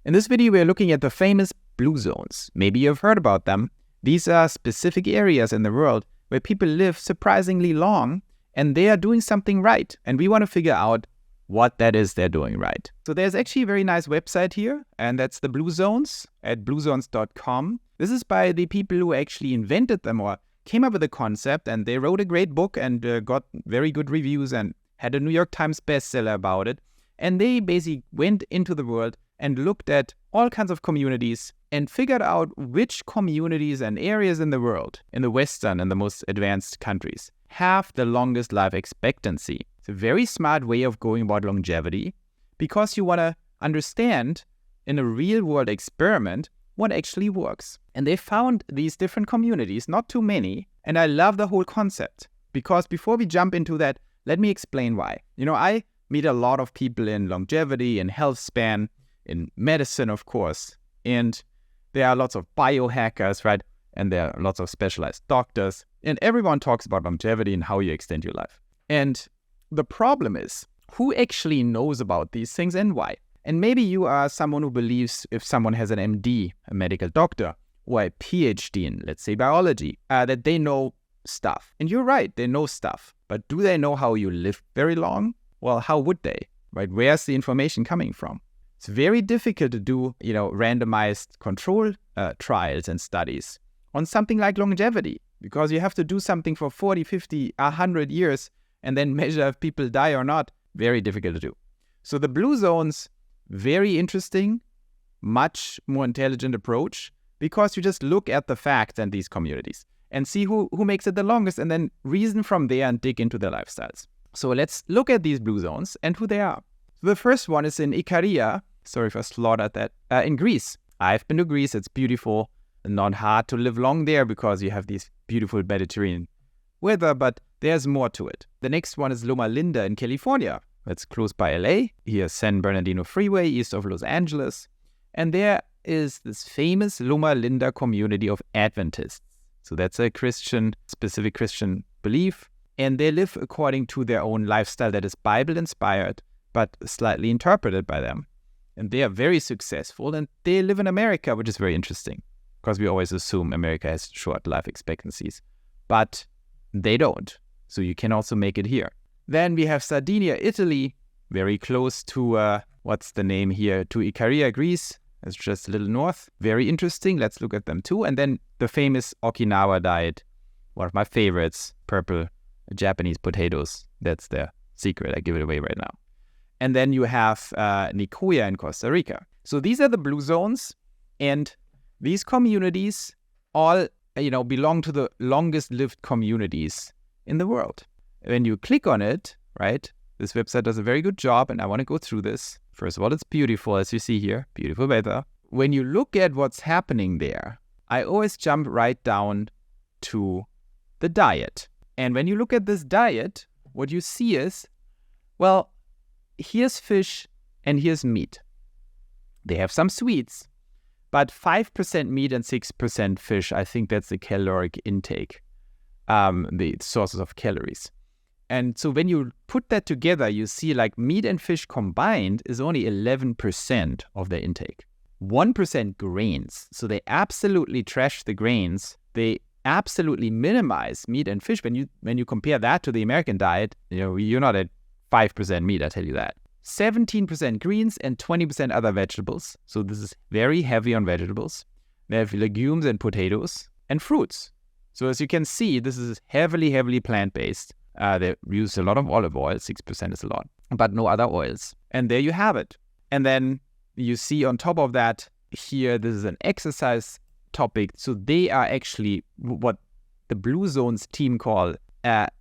In this video, we're looking at the famous blue zones. Maybe you've heard about them. These are specific areas in the world where people live surprisingly long and they are doing something right. And we want to figure out what that is they're doing right. So there's actually a very nice website here, and that's the Blue Zones at bluezones.com. This is by the people who actually invented them or came up with the concept, and they wrote a great book and got very good reviews and had a New York Times bestseller about it. And they basically went into the world and looked at all kinds of communities and figured out which communities and areas in the world, in the Western and the most advanced countries, have the longest life expectancy. It's a very smart way of going about longevity because you want to understand in a real-world experiment what actually works. And they found these different communities, not too many, and I love the whole concept because before we jump into that, let me explain why. I meet a lot of people in longevity and health span, in medicine, of course, and there are lots of biohackers, right? And there are lots of specialized doctors, and everyone talks about longevity and how you extend your life. And the problem is, who actually knows about these things and why? And maybe you are someone who believes if someone has an MD, a medical doctor, or a PhD in, let's say, biology, that they know stuff. And you're right, they know stuff. But do they know how you live very long? Well, how would they, right? Where's the information coming from? It's very difficult to do, randomized control trials and studies on something like longevity, because you have to do something for 40, 50, 100 years and then measure if people die or not. Very difficult to do. So the blue zones, very interesting, much more intelligent approach, because you just look at the facts and these communities and see who makes it the longest and then reason from there and dig into their lifestyles. So let's look at these blue zones and who they are. So the first one is in Icaria. Sorry if I slaughtered that. In Greece. I've been to Greece. It's beautiful and not hard to live long there because you have these beautiful Mediterranean weather, but there's more to it. The next one is Loma in California. That's close by LA. Here's San Bernardino Freeway, east of Los Angeles. And there is this famous Loma Linda community of Adventists. So that's a specific Christian belief. And they live according to their own lifestyle that is Bible-inspired, but slightly interpreted by them. And they are very successful, and they live in America, which is very interesting, because we always assume America has short life expectancies. But they don't. So you can also make it here. Then we have Sardinia, Italy, very close to, what's the name here, to Icaria, Greece. It's just a little north. Very interesting. Let's look at them too. And then the famous Okinawa diet, one of my favorites, purple Japanese potatoes. That's the secret. I give it away right now. And then you have Nicoya in Costa Rica. So these are the blue zones, and these communities all, belong to the longest lived communities in the world. When you click on it, right, this website does a very good job, and I want to go through this. First of all, it's beautiful, as you see here, beautiful weather. When you look at what's happening there, I always jump right down to the diet. And when you look at this diet, what you see is, well, here's fish and here's meat. They have some sweets, but 5% meat and 6% fish, I think that's the caloric intake, the sources of calories. And so when you put that together, you see like meat and fish combined is only 11% of their intake. 1% grains. So they absolutely trash the grains. They absolutely minimize meat and fish. When you compare that to the American diet, you're not at 5% meat, I tell you that. 17% greens and 20% other vegetables. So this is very heavy on vegetables. They have legumes and potatoes and fruits. So as you can see, this is heavily, heavily plant-based. They use a lot of olive oil, 6% is a lot, but no other oils. And there you have it. And then you see on top of that here, this is an exercise topic. So they are actually what the Blue Zones team call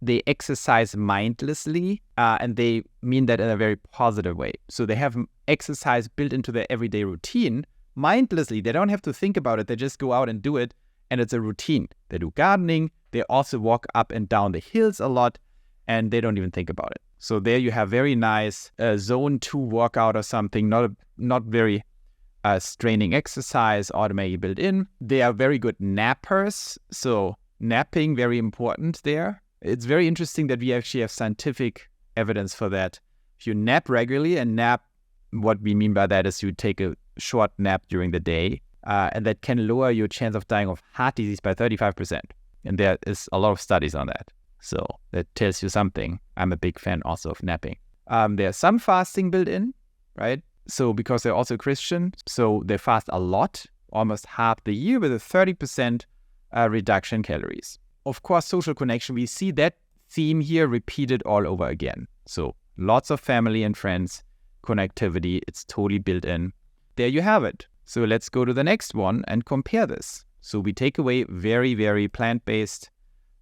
they exercise mindlessly, and they mean that in a very positive way. So they have exercise built into their everyday routine mindlessly. They don't have to think about it. They just go out and do it, and it's a routine. They do gardening. They also walk up and down the hills a lot, and they don't even think about it. So there you have very nice zone 2 workout or something, not very straining exercise, automatically built in. They are very good nappers, so napping, very important there. It's very interesting that we actually have scientific evidence for that. If you nap regularly, and nap, what we mean by that is you take a short nap during the day, and that can lower your chance of dying of heart disease by 35%. And there is a lot of studies on that. So that tells you something. I'm a big fan also of napping. There's some fasting built in, right? So because they're also Christian, so they fast a lot, almost half the year, with a 30% reduction in calories. Of course, social connection, we see that theme here repeated all over again. So lots of family and friends, connectivity, it's totally built in. There you have it. So let's go to the next one and compare this. So we take away very, very plant-based,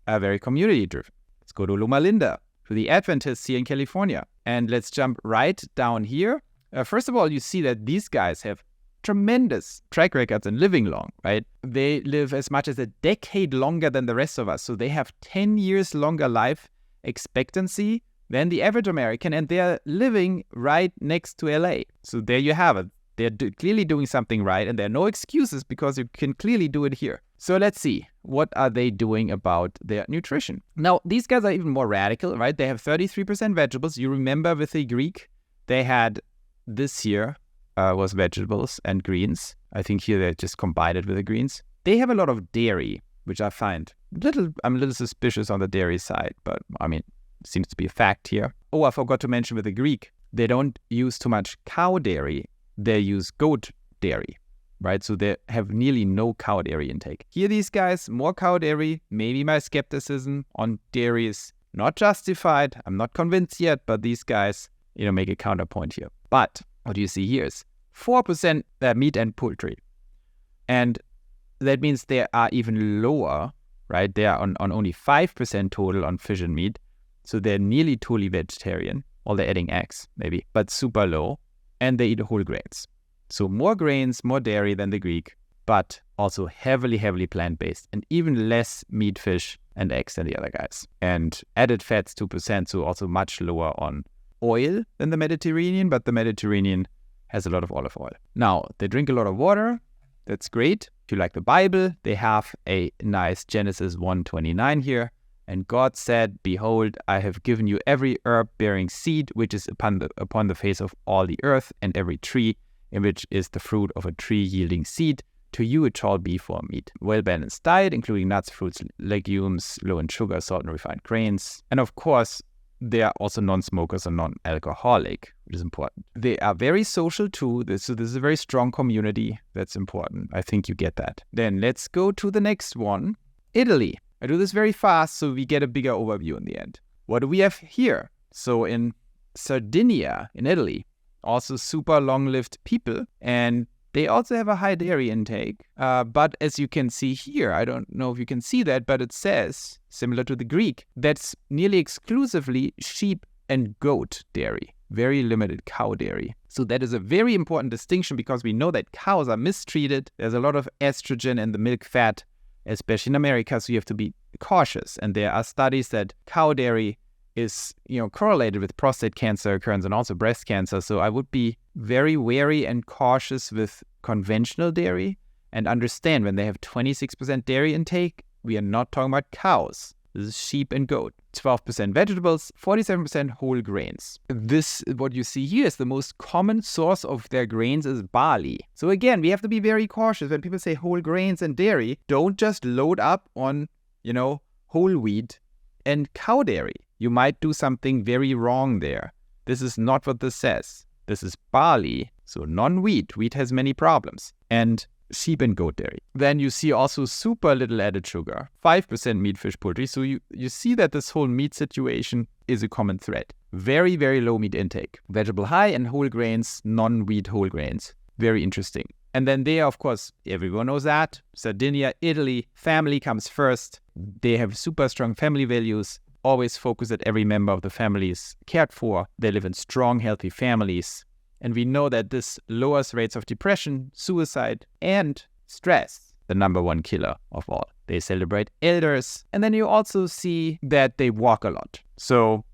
very community-driven. Let's go to Loma Linda, to the Adventists here in California. And let's jump right down here. First of all, you see that these guys have tremendous track records in living long, right? They live as much as a decade longer than the rest of us. So they have 10 years longer life expectancy than the average American, and they're living right next to LA. So there you have it. They're clearly doing something right, and there are no excuses because you can clearly do it here. So let's see, what are they doing about their nutrition? Now, these guys are even more radical, right? They have 33% vegetables. You remember with the Greek, they had this here was vegetables and greens. I think here they just combined it with the greens. They have a lot of dairy, which I find I'm a little suspicious on the dairy side, but I mean, it seems to be a fact here. Oh, I forgot to mention with the Greek, they don't use too much cow dairy. They use goat dairy, right? So they have nearly no cow dairy intake. Here, these guys, more cow dairy. Maybe my skepticism on dairy is not justified. I'm not convinced yet, but these guys, make a counterpoint here. But what you see here is 4% meat and poultry. And that means they are even lower, right? They are on only 5% total on fish and meat. So they're nearly totally vegetarian. Or they're adding eggs, maybe, but super low. And they eat whole grains. So more grains, more dairy than the Greek, but also heavily, heavily plant-based, and even less meat, fish, and eggs than the other guys. And added fats, 2%, so also much lower on oil than the Mediterranean, but the Mediterranean has a lot of olive oil. Now, they drink a lot of water. That's great. If you like the Bible, they have a nice Genesis 1:29 here. And God said, "Behold, I have given you every herb bearing seed, which is upon the face of all the earth, and every tree in which is the fruit of a tree yielding seed. To you it shall be for meat." Well-balanced diet, including nuts, fruits, legumes, low in sugar, salt, and refined grains. And of course, they are also non-smokers and non-alcoholic, which is important. They are very social too. So this is a very strong community. That's important. I think you get that. Then let's go to the next one. Italy. I do this very fast so we get a bigger overview in the end. What do we have here? So in Sardinia, in Italy, also super long-lived people, and they also have a high dairy intake. But as you can see here, I don't know if you can see that, but it says, similar to the Greek, that's nearly exclusively sheep and goat dairy. Very limited cow dairy. So that is a very important distinction because we know that cows are mistreated. There's a lot of estrogen in the milk fat, especially in America, so you have to be cautious. And there are studies that cow dairy is, correlated with prostate cancer occurrence and also breast cancer. So I would be very wary and cautious with conventional dairy and understand when they have 26% dairy intake, we are not talking about cows. This is sheep and goat. 12% vegetables, 47% whole grains. This, what you see here, is the most common source of their grains is barley. So again, we have to be very cautious when people say whole grains and dairy. Don't just load up on, whole wheat and cow dairy. You might do something very wrong there. This is not what this says. This is barley, so non-wheat. Wheat has many problems. And sheep and goat dairy. Then you see also super little added sugar, 5% meat, fish, poultry. So you see that this whole meat situation is a common thread. Very, very low meat intake. Vegetable high and whole grains, non-wheat whole grains. Very interesting. And then there, of course, everyone knows that. Sardinia, Italy, family comes first. They have super strong family values. Always focus that every member of the family is cared for. They live in strong, healthy families. And we know that this lowers rates of depression, suicide, and stress, the number one killer of all. They celebrate elders. And then you also see that they walk a lot. So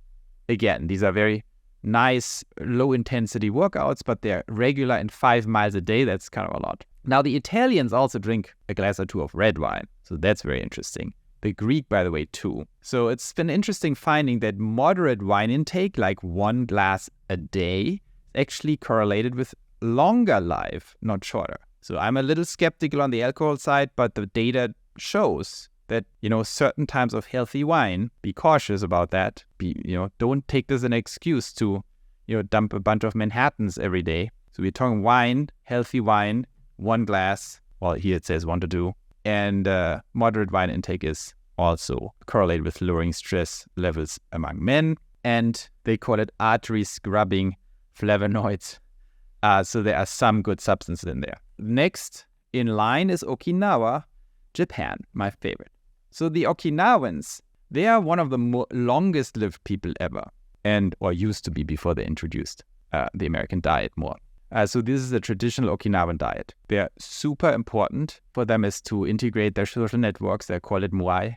again, these are very nice, low-intensity workouts, but they're regular and 5 miles a day. That's kind of a lot. Now, the Italians also drink a glass or two of red wine. So that's very interesting. The Greek, by the way, too. So it's been interesting finding that moderate wine intake, like 1 glass a day, actually correlated with longer life, not shorter. So I'm a little skeptical on the alcohol side, but the data shows that, certain types of healthy wine, be cautious about that. Don't take this as an excuse to, dump a bunch of Manhattans every day. So we're talking wine, healthy wine, 1 glass. Well, here it says 1 to 2. And moderate wine intake is also correlated with lowering stress levels among men. And they call it artery scrubbing flavonoids. So there are some good substances in there. Next in line is Okinawa, Japan, my favorite. So the Okinawans, they are one of the longest lived people ever, or used to be before they introduced the American diet more. So this is a traditional Okinawan diet. They're super important for them is to integrate their social networks. They call it moai,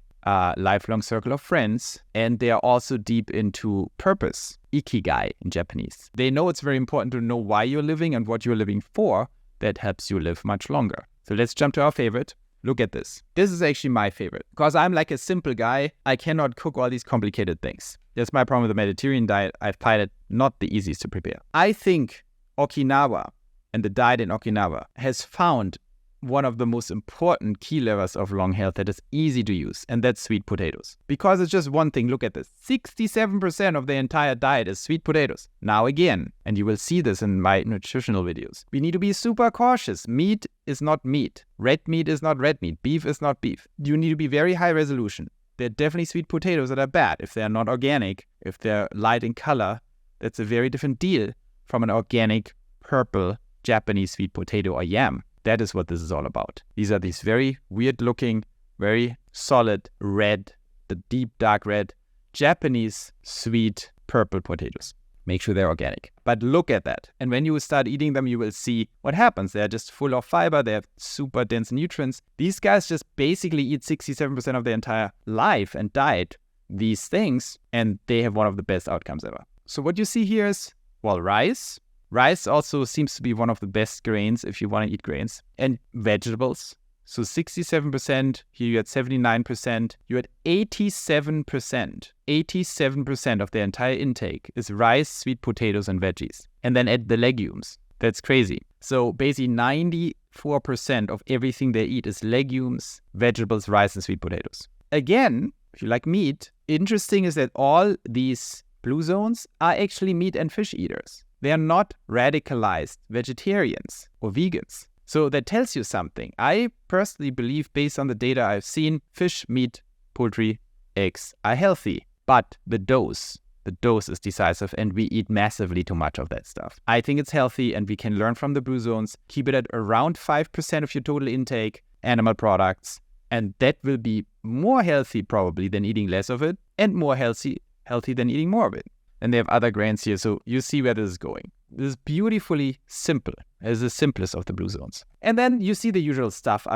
lifelong circle of friends. And they are also deep into purpose, ikigai in Japanese. They know it's very important to know why you're living and what you're living for. That helps you live much longer. So let's jump to our favorite. Look at this. This is actually my favorite because I'm like a simple guy. I cannot cook all these complicated things. That's my problem with the Mediterranean diet. I find it not the easiest to prepare. I think Okinawa and the diet in Okinawa has found one of the most important key levers of long health that is easy to use, and that's sweet potatoes. Because it's just one thing, look at this. 67% of the entire diet is sweet potatoes. Now again, and you will see this in my nutritional videos, we need to be super cautious. Meat is not meat. Red meat is not red meat. Beef is not beef. You need to be very high resolution. There are definitely sweet potatoes that are bad. If they're not organic, if they're light in color, that's a very different deal from an organic, purple, Japanese sweet potato or yam. That is what this is all about. These are these very weird looking, very solid red, the deep dark red, Japanese sweet purple potatoes. Make sure they're organic. But look at that. And when you start eating them, you will see what happens. They're just full of fiber. They have super dense nutrients. These guys just basically eat 67% of their entire life and diet these things, and they have one of the best outcomes ever. So what you see here is, rice. Rice also seems to be one of the best grains if you want to eat grains. And vegetables. So 67%, here you had 79%, you had 87%. 87% of the entire intake is rice, sweet potatoes, and veggies. And then add the legumes. That's crazy. So basically 94% of everything they eat is legumes, vegetables, rice, and sweet potatoes. Again, if you like meat, interesting is that all these blue zones are actually meat and fish eaters. They are not radicalized vegetarians or vegans. So that tells you something. I personally believe, based on the data I've seen, fish, meat, poultry, eggs are healthy. But the dose is decisive, and we eat massively too much of that stuff. I think it's healthy, and we can learn from the blue zones. Keep it at around 5% of your total intake, animal products, and that will be more healthy probably than eating less of it, and more healthy than eating more of it. And they have other grains here, so you see where this is going. This is beautifully simple. It's the simplest of the blue zones. And then you see the usual stuff.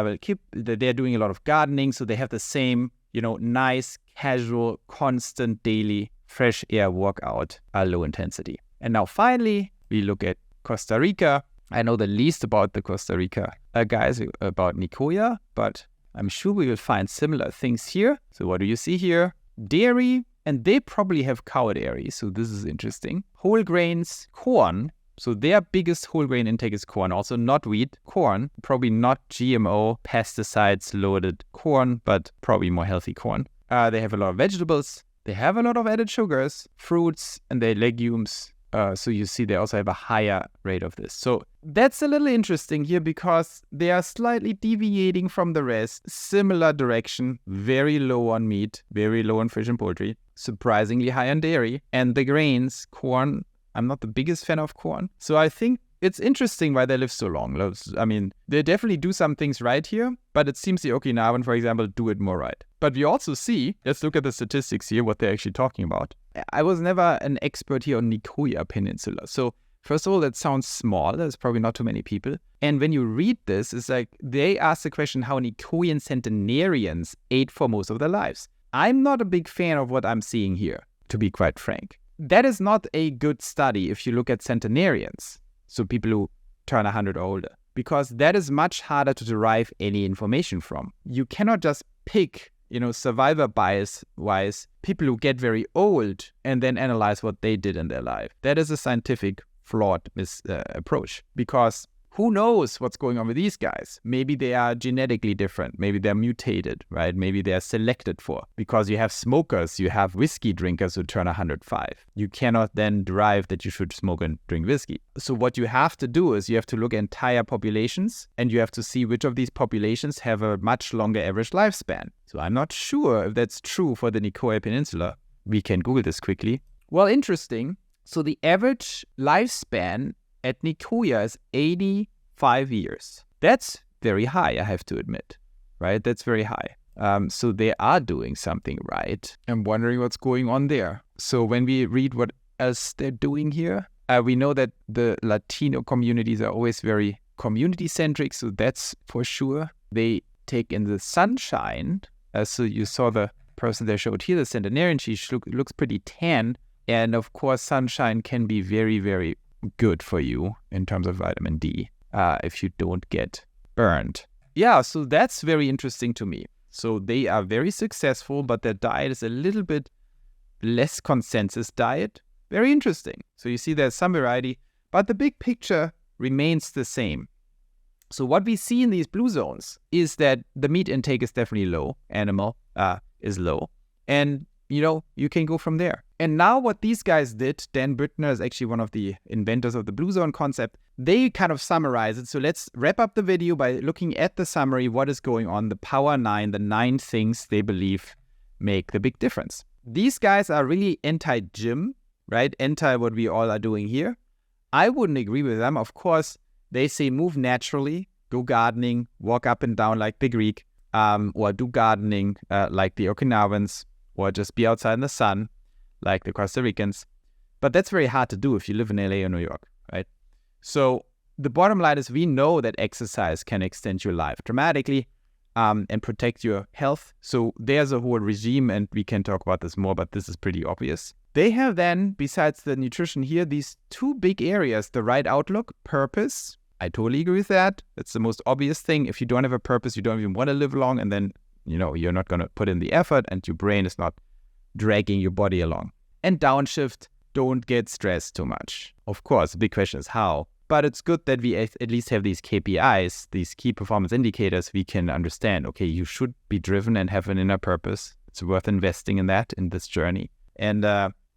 They're doing a lot of gardening, so they have the same, nice, casual, constant, daily, fresh air workout, low intensity. And now finally, we look at Costa Rica. I know the least about the Costa Rica guys, about Nicoya, but I'm sure we will find similar things here. So what do you see here? Dairy. And they probably have cow dairy, so this is interesting. Whole grains, corn. So their biggest whole grain intake is corn. Also not wheat, corn. Probably not GMO, pesticides-loaded corn, but probably more healthy corn. They have a lot of vegetables. They have a lot of added sugars, fruits, and their legumes. So you see they also have a higher rate of this. So that's a little interesting here because they are slightly deviating from the rest. Similar direction, very low on meat, very low on fish and poultry, surprisingly high on dairy. And the grains, corn, I'm not the biggest fan of corn. So I think it's interesting why they live so long. I mean, they definitely do some things right here, but it seems the Okinawan, for example, do it more right. But we also see, let's look at the statistics here, what they're actually talking about. I was never an expert here on Nicoya Peninsula. So first of all, that sounds small. There's probably not too many people. And when you read this, it's like they ask the question how Nicoyan centenarians ate for most of their lives. I'm not a big fan of what I'm seeing here, to be quite frank. That is not a good study if you look at centenarians. So people who turn 100 or older, because that is much harder to derive any information from. You cannot just pick, survivor bias-wise, people who get very old and then analyze what they did in their life. That is a scientific flawed approach, because who knows what's going on with these guys? Maybe they are genetically different. Maybe they're mutated, right? Maybe they're selected for, because you have smokers, you have whiskey drinkers who turn 105. You cannot then derive that you should smoke and drink whiskey. So what you have to do is you have to look at entire populations, and you have to see which of these populations have a much longer average lifespan. So I'm not sure if that's true for the Nicoya Peninsula. We can Google this quickly. Well, interesting. So the average lifespan at Nicoya is 85 years. That's very high, I have to admit, right? That's very high. So they are doing something right. I'm wondering what's going on there. So when we read what else they're doing here, we know that the Latino communities are always very community-centric, so that's for sure. They take in the sunshine. So you saw the person they showed here, the centenarian, she looks pretty tan. And of course, sunshine can be very, very good for you in terms of vitamin D if you don't get burned. Yeah, so that's very interesting to me. So they are very successful, but their diet is a little bit less consensus diet. Very interesting. So you see there's some variety, but the big picture remains the same. So what we see in these blue zones is that the meat intake is definitely low. Animal is low. And you can go from there. And now what these guys did, Dan Brittner is actually one of the inventors of the blue zone concept. They kind of summarize it. So let's wrap up the video by looking at the summary, what is going on, the Power 9, the 9 things they believe make the big difference. These guys are really anti-gym, right? Anti what we all are doing here. I wouldn't agree with them. Of course, they say move naturally, go gardening, walk up and down like the Greek, or do gardening like the Okinawans, or just be outside in the sun like the Costa Ricans. But that's very hard to do if you live in LA or New York, right? So the bottom line is we know that exercise can extend your life dramatically and protect your health. So there's a whole regime, and we can talk about this more, but this is pretty obvious. They have then, besides the nutrition here, these 2 big areas, the right outlook, purpose. I totally agree with that. That's the most obvious thing. If you don't have a purpose, you don't even want to live long, and then you're not going to put in the effort, and your brain is not dragging your body along. And downshift, don't get stressed too much. Of course, the big question is how. But it's good that we at least have these KPIs, these key performance indicators. We can understand, okay, you should be driven and have an inner purpose. It's worth investing in that, in this journey. And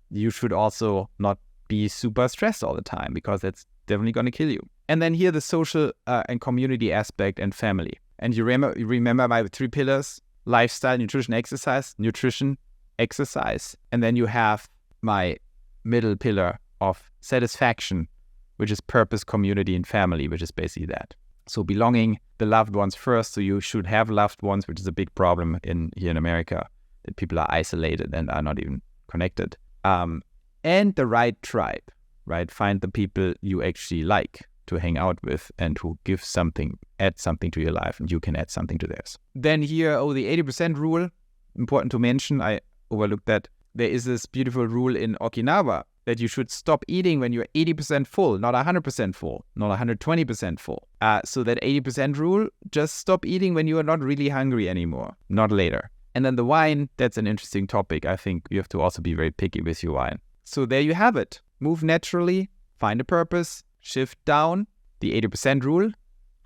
you should also not be super stressed all the time, because that's definitely going to kill you. And then here, the social and community aspect and family. And you remember my 3 pillars: lifestyle, nutrition, exercise. Nutrition, exercise. And then you have my middle pillar of satisfaction, which is purpose, community, and family, which is basically that. So belonging, the loved ones first. So you should have loved ones, which is a big problem here in America, that people are isolated and are not even connected. And the right tribe, right? Find the people you actually like to hang out with and who give something, add something to your life, and you can add something to theirs. Then here, the 80% rule, important to mention, I overlooked that. There is this beautiful rule in Okinawa that you should stop eating when you're 80% full, not 100% full, not 120% full. So that 80% rule, just stop eating when you are not really hungry anymore, not later. And then the wine, that's an interesting topic. I think you have to also be very picky with your wine. So there you have it. Move naturally, find a purpose, shift down, the 80% rule,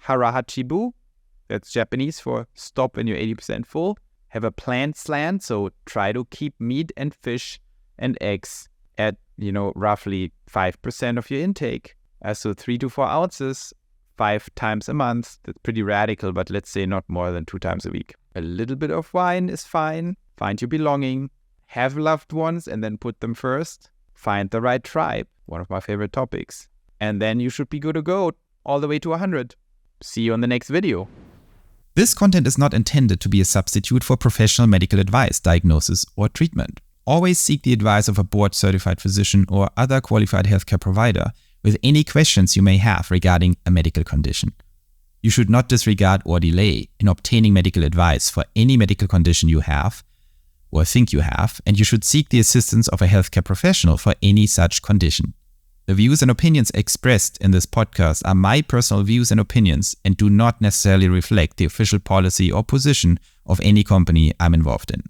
harahachibu, that's Japanese for stop when you're 80% full. Have a planned slant, so try to keep meat and fish and eggs at, roughly 5% of your intake. So 3 to 4 ounces, 5 times a month. That's pretty radical, but let's say not more than 2 times a week. A little bit of wine is fine. Find your belonging. Have loved ones and then put them first. Find the right tribe, one of my favorite topics. And then you should be good to go all the way to 100. See you on the next video. This content is not intended to be a substitute for professional medical advice, diagnosis, or treatment. Always seek the advice of a board-certified physician or other qualified healthcare provider with any questions you may have regarding a medical condition. You should not disregard or delay in obtaining medical advice for any medical condition you have or think you have, and you should seek the assistance of a healthcare professional for any such condition. The views and opinions expressed in this podcast are my personal views and opinions and do not necessarily reflect the official policy or position of any company I'm involved in.